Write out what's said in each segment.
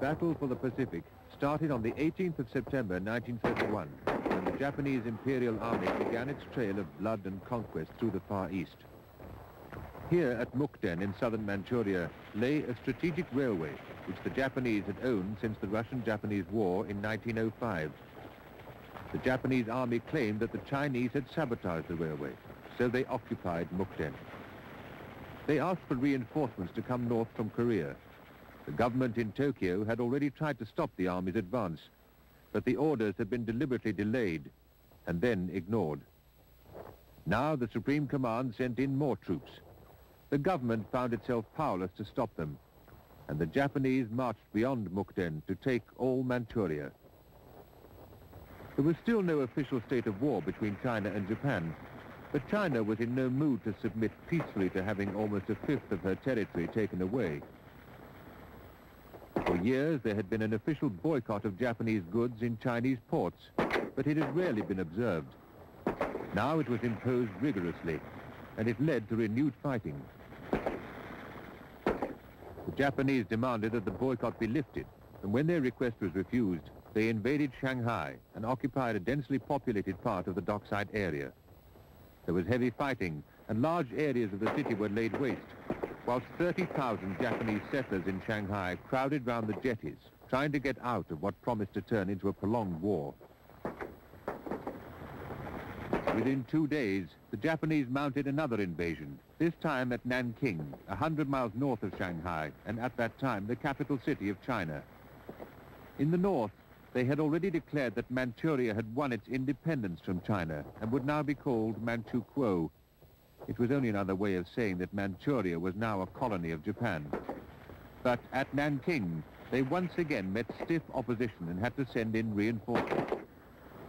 battle for the Pacific started on the 18th of September 1931, when the Japanese Imperial Army began its trail of blood and conquest through the Far East. Here at Mukden in southern Manchuria lay a strategic railway which the Japanese had owned since the Russian-Japanese War in 1905. The Japanese army claimed that the Chinese had sabotaged the railway, so they occupied Mukden. They asked for reinforcements to come north from Korea. The government in Tokyo had already tried to stop the army's advance, but the orders had been deliberately delayed and then ignored. Now the Supreme Command sent in more troops. The government found itself powerless to stop them, and the Japanese marched beyond Mukden to take all Manchuria. There was still no official state of war between China and Japan, but China was in no mood to submit peacefully to having almost a fifth of her territory taken away. For years there had been an official boycott of Japanese goods in Chinese ports, but it had rarely been observed. Now it was imposed rigorously, and it led to renewed fighting. The Japanese demanded that the boycott be lifted, and when their request was refused, they invaded Shanghai and occupied a densely populated part of the dockside area. There was heavy fighting, and large areas of the city were laid waste, whilst 30,000 Japanese settlers in Shanghai crowded round the jetties, trying to get out of what promised to turn into a prolonged war. Within 2 days, the Japanese mounted another invasion, this time at Nanking, 100 miles north of Shanghai, and at that time the capital city of China. In the north, they had already declared that Manchuria had won its independence from China and would now be called Manchukuo. It was only another way of saying that Manchuria was now a colony of Japan. But at Nanking, they once again met stiff opposition and had to send in reinforcements.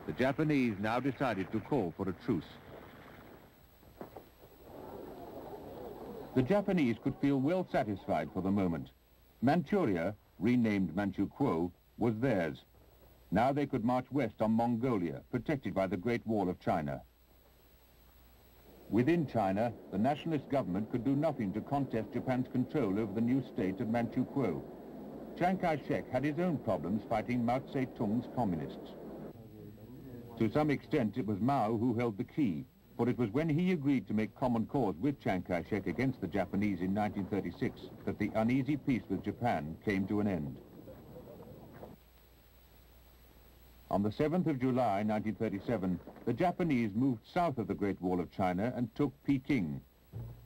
The Japanese now decided to call for a truce. The Japanese could feel well satisfied for the moment. Manchuria, renamed Manchukuo, was theirs. Now they could march west on Mongolia, protected by the Great Wall of China. Within China, the nationalist government could do nothing to contest Japan's control over the new state of Manchukuo. Chiang Kai-shek had his own problems fighting Mao Zedong's communists. To some extent, it was Mao who held the key, for it was when he agreed to make common cause with Chiang Kai-shek against the Japanese in 1936 that the uneasy peace with Japan came to an end. On the 7th of July 1937, the Japanese moved south of the Great Wall of China and took Peking.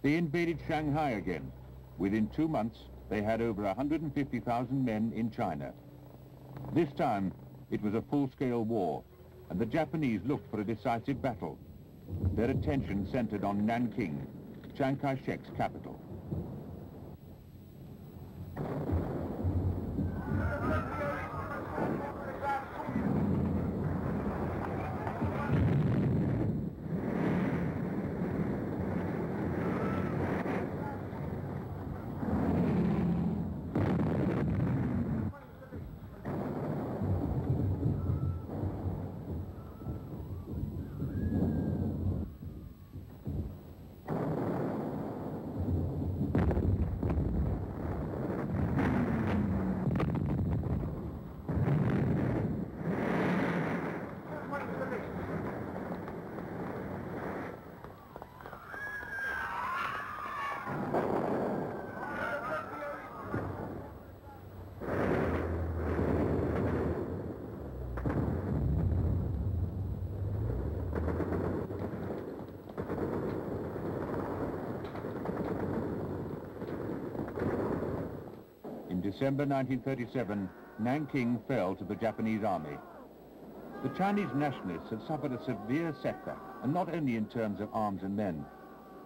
They invaded Shanghai again. Within 2 months, they had over 150,000 men in China. This time, it was a full-scale war, and the Japanese looked for a decisive battle. Their attention centered on Nanking, Chiang Kai-shek's capital. In December 1937, Nanking fell to the Japanese army. The Chinese nationalists had suffered a severe setback, and not only in terms of arms and men.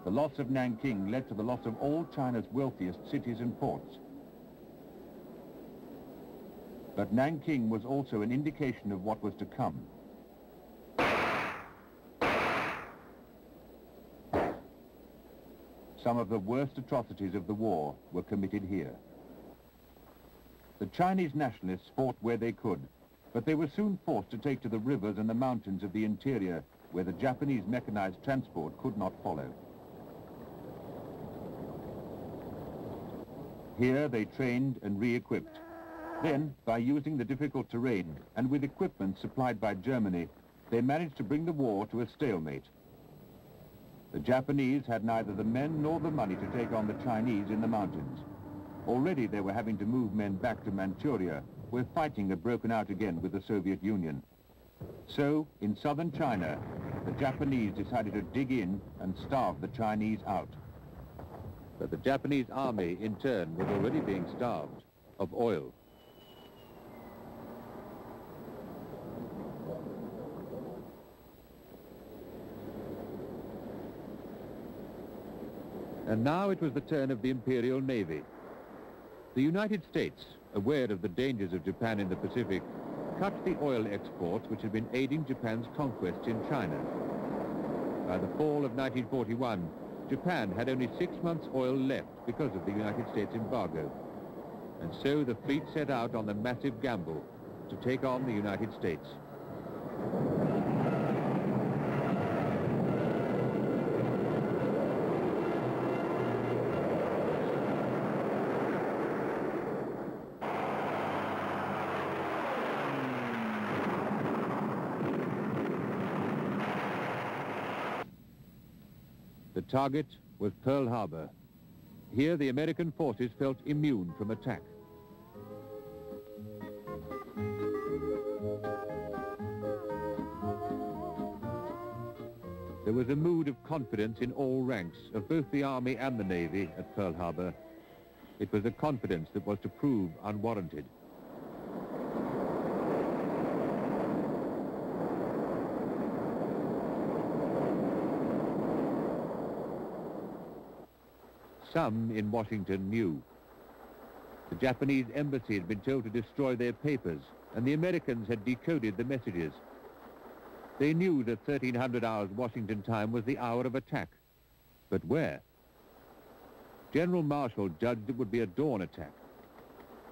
The loss of Nanking led to the loss of all China's wealthiest cities and ports. But Nanking was also an indication of what was to come. Some of the worst atrocities of the war were committed here. The Chinese nationalists fought where they could, but they were soon forced to take to the rivers and the mountains of the interior, where the Japanese mechanized transport could not follow. Here they trained and re-equipped. Then, by using the difficult terrain and with equipment supplied by Germany, they managed to bring the war to a stalemate. The Japanese had neither the men nor the money to take on the Chinese in the mountains. Already they were having to move men back to Manchuria, where fighting had broken out again with the Soviet Union. So, in southern China, the Japanese decided to dig in and starve the Chinese out. But the Japanese army, in turn, was already being starved of oil. And now it was the turn of the Imperial Navy. The United States, aware of the dangers of Japan in the Pacific, cut the oil exports which had been aiding Japan's conquests in China. By the fall of 1941, Japan had only 6 months' oil left because of the United States embargo. And so the fleet set out on the massive gamble to take on the United States. The target was Pearl Harbor. Here the American forces felt immune from attack. There was a mood of confidence in all ranks of both the Army and the Navy at Pearl Harbor. It was a confidence that was to prove unwarranted. Some in Washington knew. The Japanese embassy had been told to destroy their papers, and the Americans had decoded the messages. They knew that 1300 hours Washington time was the hour of attack. But where? General Marshall judged it would be a dawn attack.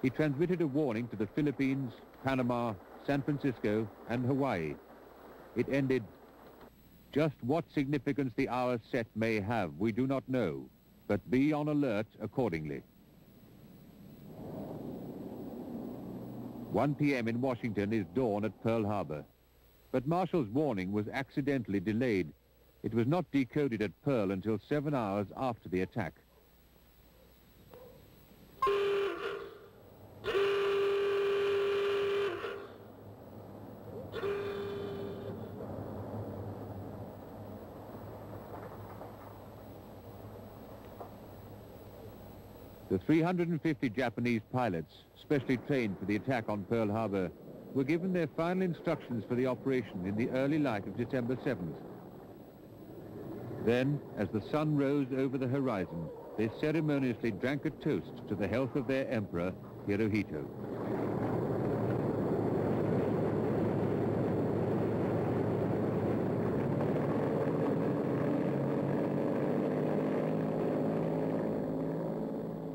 He transmitted a warning to the Philippines, Panama, San Francisco, and Hawaii. It ended, "Just what significance the hour set may have, we do not know, but be on alert accordingly." 1 p.m. in Washington is dawn at Pearl Harbor. But Marshall's warning was accidentally delayed. It was not decoded at Pearl until 7 hours after the attack. The 350 Japanese pilots, specially trained for the attack on Pearl Harbor, were given their final instructions for the operation in the early light of December 7th. Then, as the sun rose over the horizon, they ceremoniously drank a toast to the health of their emperor, Hirohito.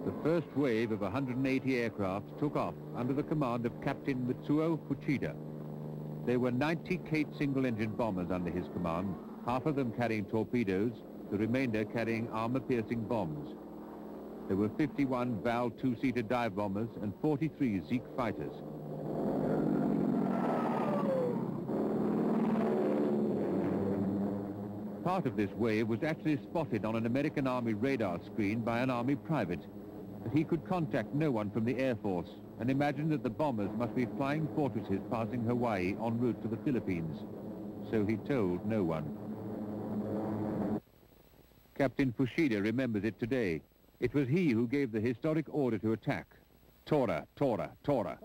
The first wave of 180 aircraft took off under the command of Captain Mitsuo Fuchida. There were 90 Kate single-engine bombers under his command, half of them carrying torpedoes, the remainder carrying armor-piercing bombs. There were 51 Val two-seater dive bombers and 43 Zeke fighters. Part of this wave was actually spotted on an American Army radar screen by an Army private. But he could contact no one from the Air Force and imagined that the bombers must be flying fortresses passing Hawaii en route to the Philippines. So he told no one. Captain Fuchida remembers it today. It was he who gave the historic order to attack. Tora, Tora, Tora.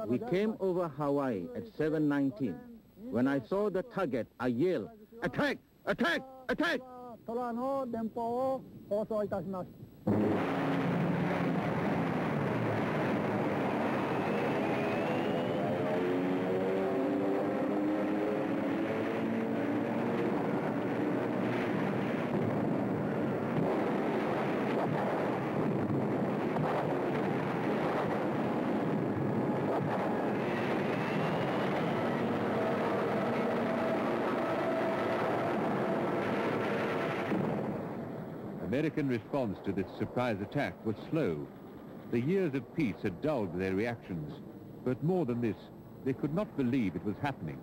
We came over Hawaii at 7:19. When I saw the target, I yelled, "Attack! Attack! Attack!" 空の電報を放送いたします。American response to this surprise attack was slow. The years of peace had dulled their reactions, but more than this, they could not believe it was happening.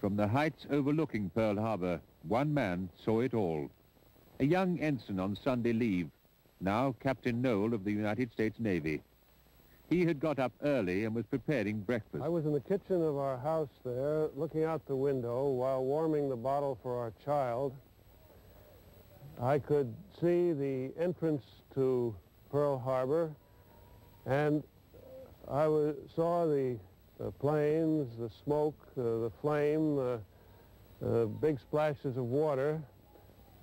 From the heights overlooking Pearl Harbor, one man saw it all. A young ensign on Sunday leave, now Captain Noel of the United States Navy. He had got up early and was preparing breakfast. I was in the kitchen of our house there, looking out the window while warming the bottle for our child. I could see the entrance to Pearl Harbor, and I saw the planes, the smoke, the flame, big splashes of water,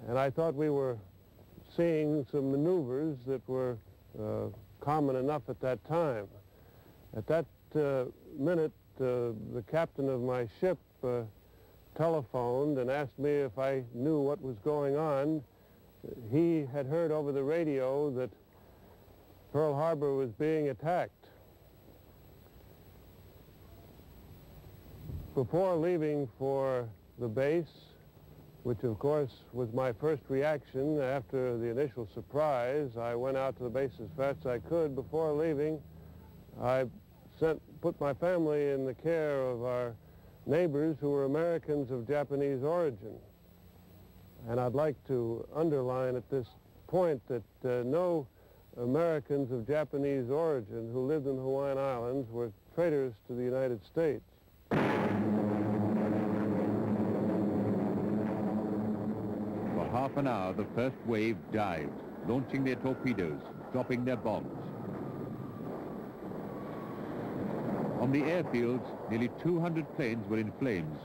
and I thought we were seeing some maneuvers that were common enough at that time. At that minute, the captain of my ship telephoned and asked me if I knew what was going on. He had heard over the radio that Pearl Harbor was being attacked. Before leaving for the base, which of course was my first reaction after the initial surprise, I went out to the base as fast as I could. Before leaving, I put my family in the care of our neighbors who were Americans of Japanese origin. And I'd like to underline at this point that no Americans of Japanese origin who lived in the Hawaiian Islands were traitors to the United States. For half an hour, the first wave dived, launching their torpedoes, dropping their bombs. On the airfields, nearly 200 planes were in flames.